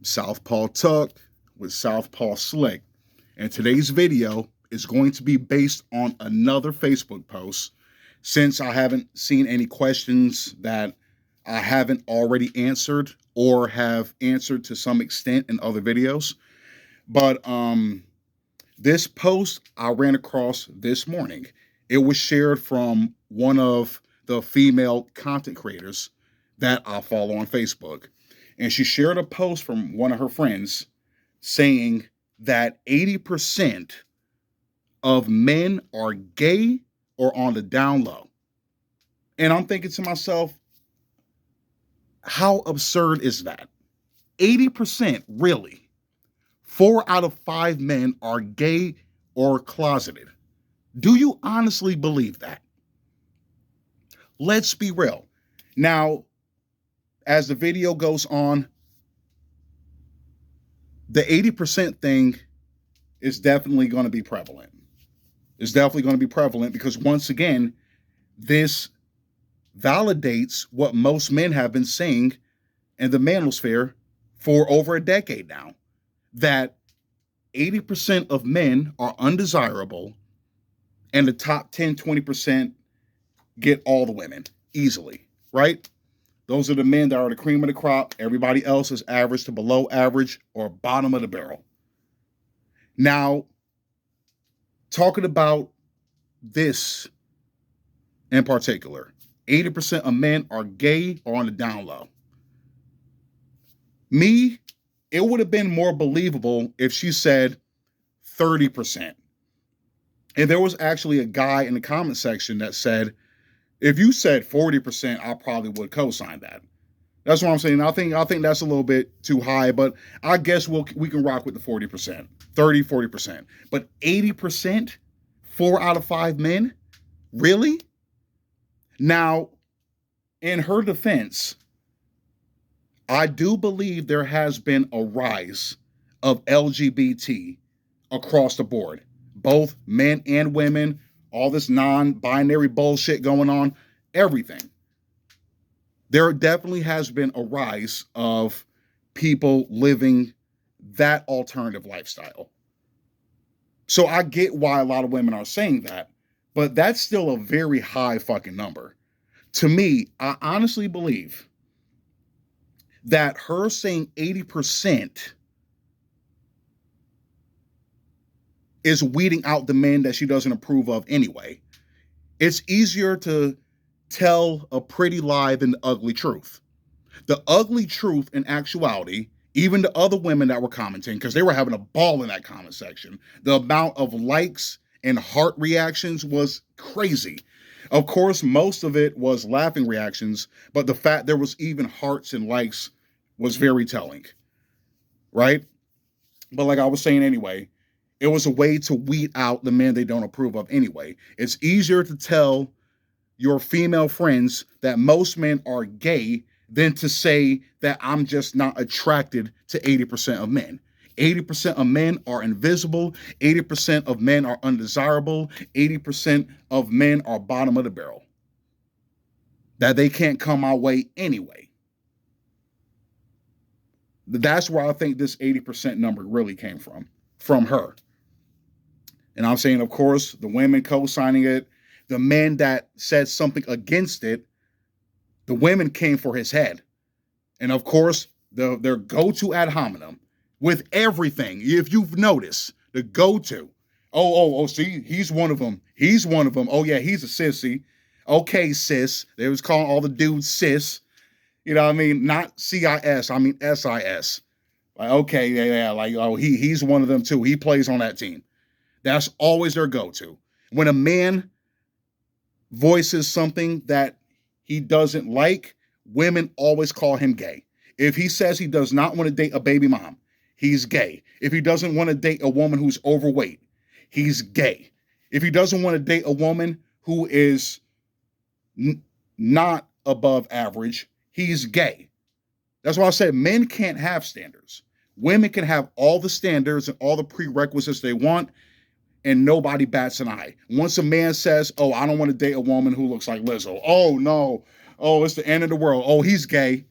Southpaw Tuck with Southpaw Slick. And today's video is going to be based on another Facebook post since I haven't seen any questions that I haven't already answered or have answered to some extent in other videos. But this post I ran across this morning. It was shared from one of the female content creators that I follow on Facebook. And she shared a post from one of her friends saying that 80% of men are gay or on the down low. And I'm thinking to myself, how absurd is that? 80%, really? 4 out of 5 men are gay or closeted. Do you honestly believe that? Let's be real. Now, as the video goes on, the 80% thing is definitely going to be prevalent. It's definitely going to be prevalent because, once again, this validates what most men have been saying in the manosphere for over a decade now, that 80% of men are undesirable and the top 10, 20% get all the women easily, right? Those are the men that are the cream of the crop. Everybody else is average to below average or bottom of the barrel. Now, talking about this in particular, 80% of men are gay or on the down low. Me, it would have been more believable if she said 30%. And there was actually a guy in the comment section that said, if you said 40%, I probably would co-sign that. That's what I'm saying. I think that's a little bit too high, but I guess we can rock with the 40%, 30, 40%. But 80%, 4 out of 5 men? Really? Now, in her defense, I do believe there has been a rise of LGBT across the board, both men and women, all this non-binary bullshit going on, everything. There definitely has been a rise of people living that alternative lifestyle. So I get why a lot of women are saying that, but that's still a very high fucking number. To me, I honestly believe that her saying 80% is weeding out the men that she doesn't approve of anyway. It's easier to tell a pretty lie than the ugly truth. The ugly truth, in actuality, even the other women that were commenting, because they were having a ball in that comment section, the amount of likes and heart reactions was crazy. Of course, most of it was laughing reactions, but the fact there was even hearts and likes was very telling, right? But like I was saying anyway, it was a way to weed out the men they don't approve of anyway. It's easier to tell your female friends that most men are gay than to say that I'm just not attracted to 80% of men. 80% of men are invisible. 80% of men are undesirable. 80% of men are bottom of the barrel. That they can't come my way anyway. That's where I think this 80% number really came from her. And I'm saying, of course, the women co-signing it, the men that said something against it, the women came for his head. And of course, their go-to ad hominem with everything, if you've noticed, the go-to. Oh, see, he's one of them. He's one of them. Oh, yeah, he's a sissy. Okay, sis. They was calling all the dudes sis. You know what I mean? Not CIS, I mean SIS. Like, okay, yeah, like, oh, he's one of them too. He plays on that team. That's always their go-to. When a man voices something that he doesn't like, women always call him gay. If he says he does not want to date a baby mom, he's gay. If he doesn't want to date a woman who's overweight, he's gay. If he doesn't want to date a woman who is not above average, he's gay. That's why I said men can't have standards. Women can have all the standards and all the prerequisites they want, and nobody bats an eye. Once a man says, oh, I don't want to date a woman who looks like Lizzo. Oh, no. Oh, it's the end of the world. Oh, he's gay.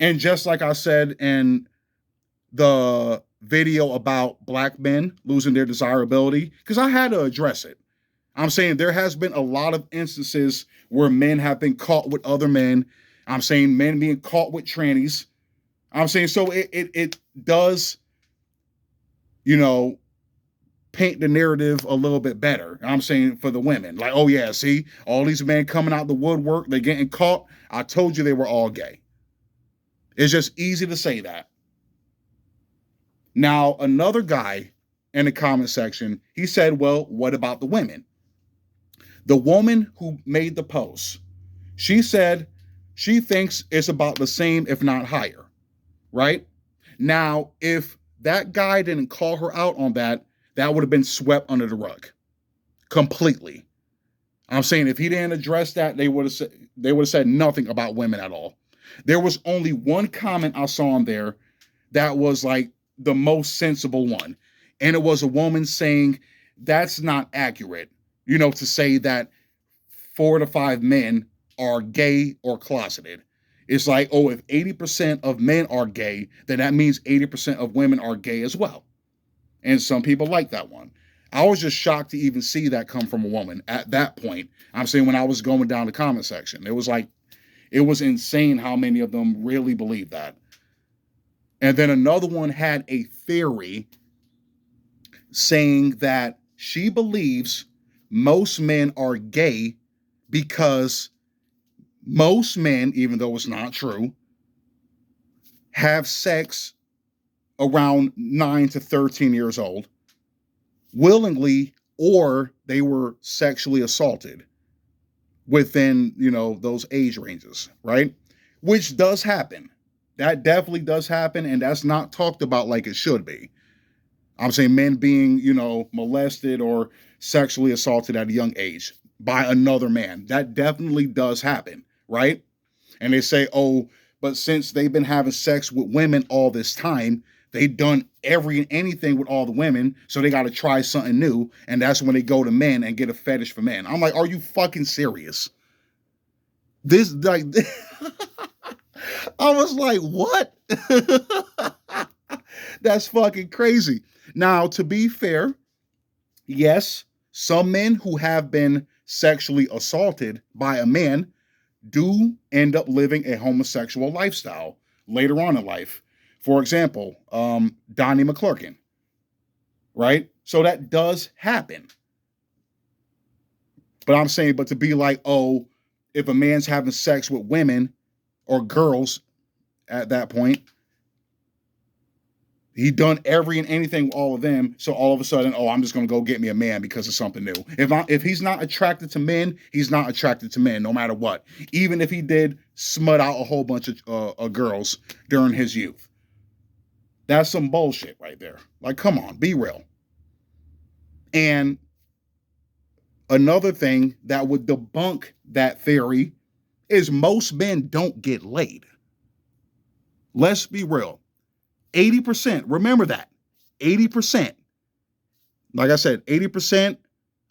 And just like I said in the video about black men losing their desirability, because I had to address it. I'm saying there has been a lot of instances where men have been caught with other men. I'm saying men being caught with trannies. I'm saying so it does, you know, paint the narrative a little bit better. I'm saying for the women, like, oh yeah, see, all these men coming out the woodwork, they're getting caught. I told you they were all gay. It's just easy to say that. Now, another guy in the comment section, he said, well, what about the women? The woman who made the post, she said she thinks it's about the same, if not higher, right? Now, if that guy didn't call her out on that, that would have been swept under the rug completely. I'm saying if he didn't address that, they would have said nothing about women at all. There was only one comment I saw on there that was like the most sensible one. And it was a woman saying that's not accurate, you know, to say that 4 to 5 men are gay or closeted. It's like, oh, if 80% of men are gay, then that means 80% of women are gay as well. And some people like that one. I was just shocked to even see that come from a woman at that point. I'm saying when I was going down the comment section, it was like, it was insane how many of them really believe that. And then another one had a theory saying that she believes most men are gay because most men, even though it's not true, have sex around 9 to 13 years old willingly, or they were sexually assaulted within, you know, those age ranges, right? Which does happen. That definitely does happen, and that's not talked about like it should be. I'm saying men being, you know, molested or sexually assaulted at a young age by another man. That definitely does happen, right? And they say, oh, but since they've been having sex with women all this time, they've done anything with all the women, so they got to try something new, and that's when they go to men and get a fetish for men. I'm like, are you fucking serious? This, like, I was like, what? That's fucking crazy. Now, to be fair, yes, some men who have been sexually assaulted by a man do end up living a homosexual lifestyle later on in life. For example, Donnie McClurkin, right? So that does happen. But I'm saying, but to be like, oh, if a man's having sex with women or girls at that point, he done every and anything with all of them. So all of a sudden, oh, I'm just going to go get me a man because of something new. If he's not attracted to men, he's not attracted to men no matter what. Even if he did smut out a whole bunch of girls during his youth. That's some bullshit right there. Like, come on, be real. And another thing that would debunk that theory is most men don't get laid. Let's be real. 80%, remember that. 80%. Like I said, 80%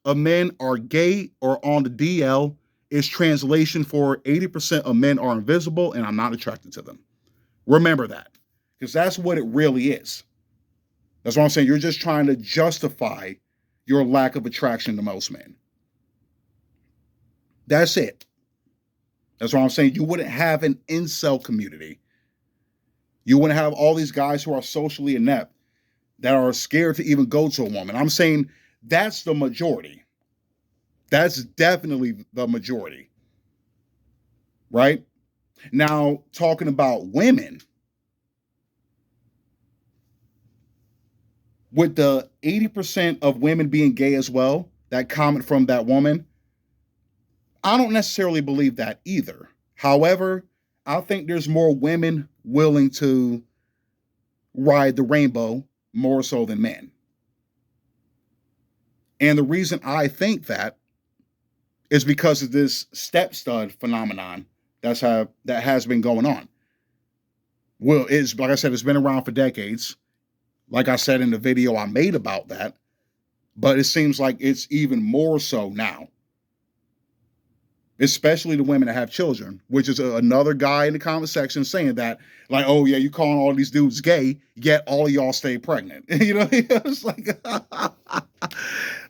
of men are gay or on the DL is translation for 80% of men are invisible and I'm not attracted to them. Remember that. Because that's what it really is. That's what I'm saying. You're just trying to justify your lack of attraction to most men. That's it. That's what I'm saying. You wouldn't have an incel community. You wouldn't have all these guys who are socially inept that are scared to even go to a woman. I'm saying that's the majority. That's definitely the majority. Right? Now, talking about women, with the 80% of women being gay as well, that comment from that woman, I don't necessarily believe that either. However, I think there's more women willing to ride the rainbow more so than men. And the reason I think that is because of this step stud phenomenon that has been going on. Well, it's like I said, it's been around for decades. Like I said in the video I made about that, but it seems like it's even more so now. especially the women that have children, which is another guy in the comment section saying that, like, oh yeah, you calling all these dudes gay, yet all of y'all stay pregnant. You know, it's like,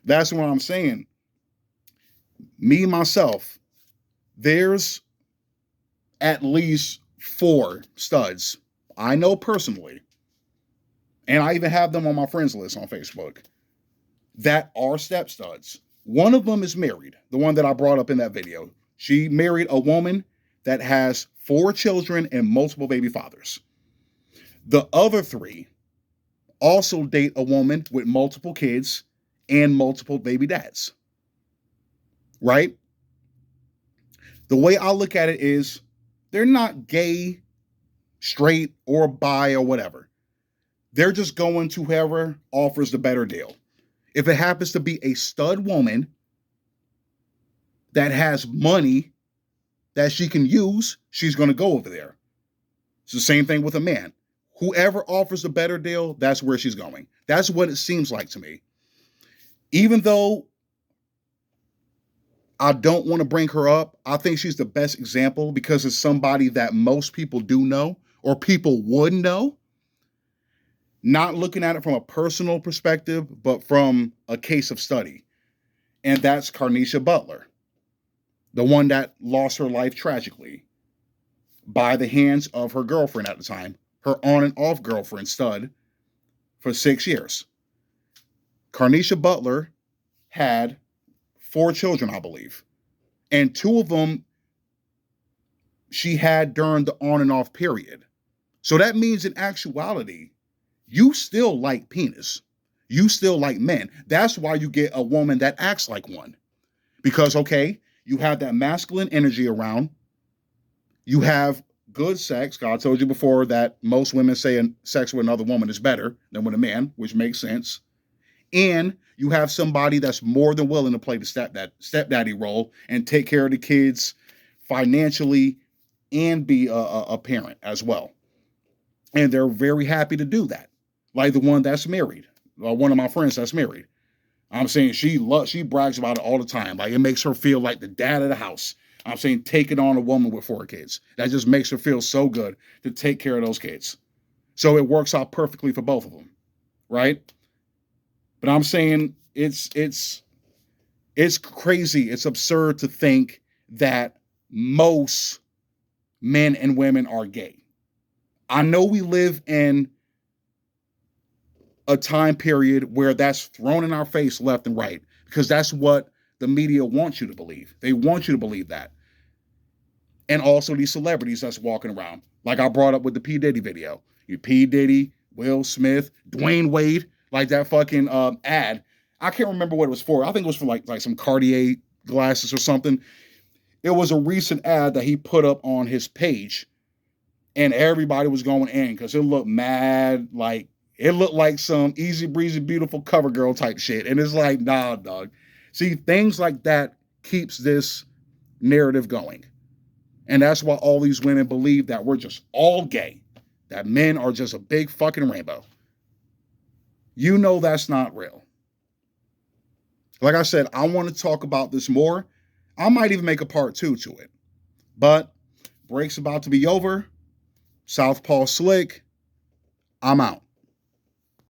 that's what I'm saying. Me, myself, there's at least 4 studs I know personally, and I even have them on my friends list on Facebook, that are step studs. One of them is married, the one that I brought up in that video. She married a woman that has 4 children and multiple baby fathers. The other 3 also date a woman with multiple kids and multiple baby dads. Right? The way I look at it is they're not gay, straight, or bi or whatever. They're just going to whoever offers the better deal. If it happens to be a stud woman that has money that she can use, she's going to go over there. It's the same thing with a man. Whoever offers the better deal, that's where she's going. That's what it seems like to me. Even though I don't want to bring her up, I think she's the best example because it's somebody that most people do know or people would know. Not looking at it from a personal perspective, but from a case of study. And that's Carnisha Butler, the one that lost her life tragically by the hands of her girlfriend at the time, her on and off girlfriend, stud, for 6 years. Carnisha Butler had 4 children, I believe. And 2 of them she had during the on and off period. So that means in actuality, you still like penis. You still like men. That's why you get a woman that acts like one. Because, okay, you have that masculine energy around. You have good sex. God told you before that most women say sex with another woman is better than with a man, which makes sense. And you have somebody that's more than willing to play the stepdaddy role and take care of the kids financially and be a parent as well. And they're very happy to do that. Like the one that's married, one of my friends that's married. I'm saying she brags about it all the time. Like it makes her feel like the dad of the house. I'm saying taking on a woman with 4 kids. That just makes her feel so good to take care of those kids. So it works out perfectly for both of them, right? But I'm saying it's crazy. It's absurd to think that most men and women are gay. I know we live in a time period where that's thrown in our face left and right because that's what the media wants you to believe. They want you to believe that. And also these celebrities that's walking around. Like I brought up with the P. Diddy video. You P. Diddy, Will Smith, Dwayne Wade, like that fucking ad. I can't remember what it was for. I think it was for like some Cartier glasses or something. It was a recent ad that he put up on his page and everybody was going in because it looked mad like it looked like some easy breezy, beautiful cover girl type shit. And it's like, nah, dog. See, things like that keeps this narrative going. And that's why all these women believe that we're just all gay, that men are just a big fucking rainbow. You know that's not real. Like I said, I want to talk about this more. I might even make a part 2 to it. But break's about to be over. Southpaw Slick. I'm out.